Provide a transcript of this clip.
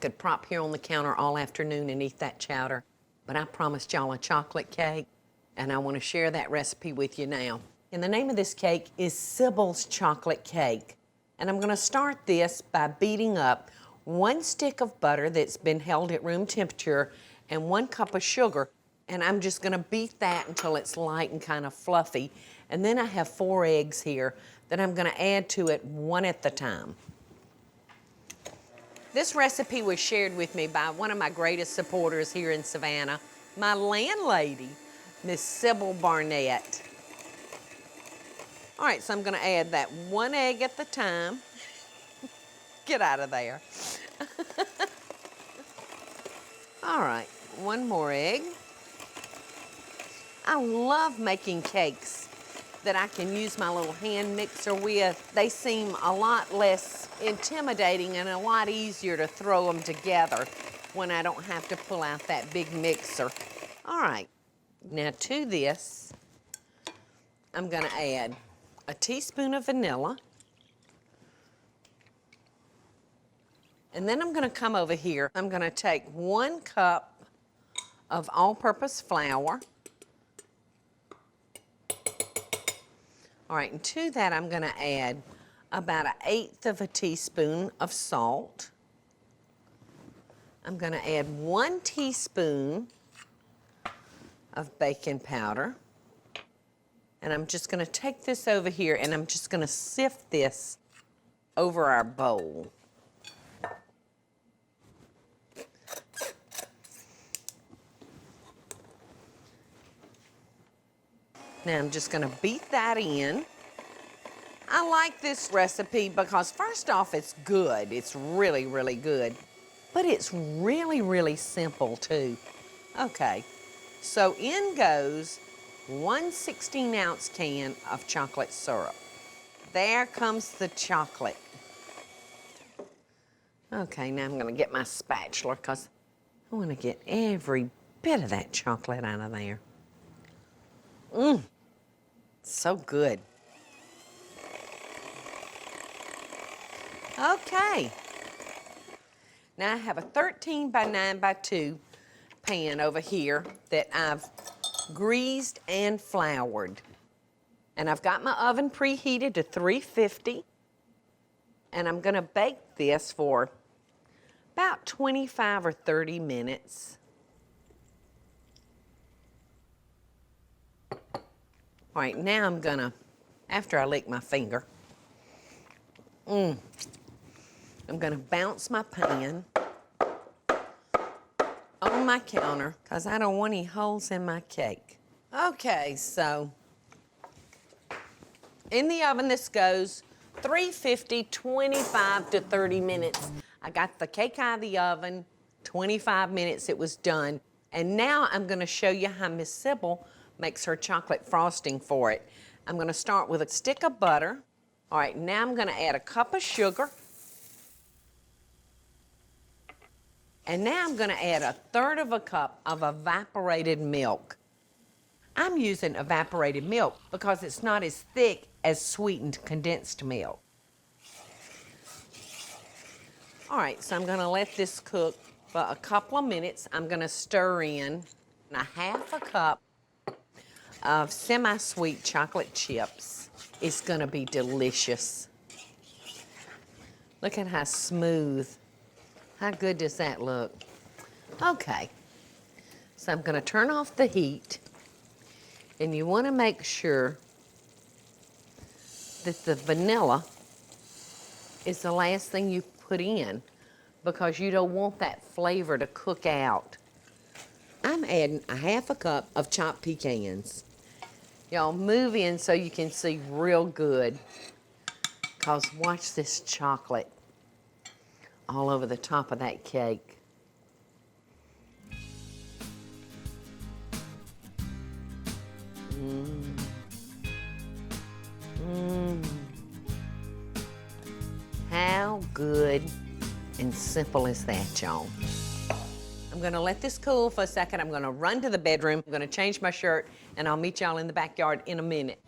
could prop here on the counter all afternoon and eat that chowder, but I promised y'all a chocolate cake, and I want to share that recipe with you now. And the name of this cake is Sybil's chocolate cake. And I'm going to start this by beating up 1 stick of butter that's been held at room temperature and 1 cup of sugar. And I'm just going to beat that until it's light and kind of fluffy. And then I have 4 eggs here that I'm going to add to it 1 at a time. This recipe was shared with me by one of my greatest supporters here in Savannah, my landlady, Miss Sybil Barnett. All right, so I'm gonna add that 1 egg at the time. Get out of there. All right, 1 more egg. I love making cakes that I can use my little hand mixer with. They seem a lot less intimidating and a lot easier to throw them together when I don't have to pull out that big mixer. All right, now to this, I'm gonna add a teaspoon of vanilla. And then I'm gonna come over here. I'm gonna take 1 cup of all-purpose flour. All right, and to that I'm gonna add about 1/8 of a teaspoon of salt. I'm gonna add 1 teaspoon of baking powder. And I'm just gonna take this over here and I'm just gonna sift this over our bowl. Now I'm just gonna beat that in. I like this recipe because first off, it's good. It's really, really good. But it's really, really simple too. Okay, so in goes 1 16-ounce can of chocolate syrup. There comes the chocolate. Okay, now I'm gonna get my spatula because I wanna get every bit of that chocolate out of there. So good. Okay. Now I have a 13 by 9 by 2 pan over here that I've greased and floured. And I've got my oven preheated to 350. And I'm gonna bake this for about 25 or 30 minutes. All right, now I'm gonna, after I lick my finger, I'm gonna bounce my pan on my counter because I don't want any holes in my cake. Okay, so in the oven this goes 350, 25 to 30 minutes. I got the cake out of the oven, 25 minutes it was done. And now I'm gonna show you how Miss Sybil makes her chocolate frosting for it. I'm gonna start with a stick of butter. All right, now I'm gonna add a cup of sugar. And now I'm gonna add 1/3 of a cup of evaporated milk. I'm using evaporated milk because it's not as thick as sweetened condensed milk. All right, so I'm gonna let this cook for a couple of minutes. I'm gonna stir in 1/2 cup of semi-sweet chocolate chips. It's gonna be delicious. Look at how smooth. How good does that look? Okay, so I'm gonna turn off the heat, and you wanna make sure that the vanilla is the last thing you put in because you don't want that flavor to cook out. I'm adding 1/2 cup of chopped pecans. Y'all move in so you can see real good because watch this chocolate all over the top of that cake. How good and simple is that, y'all? I'm gonna let this cool for a second. I'm gonna run to the bedroom. I'm gonna change my shirt, and I'll meet y'all in the backyard in a minute.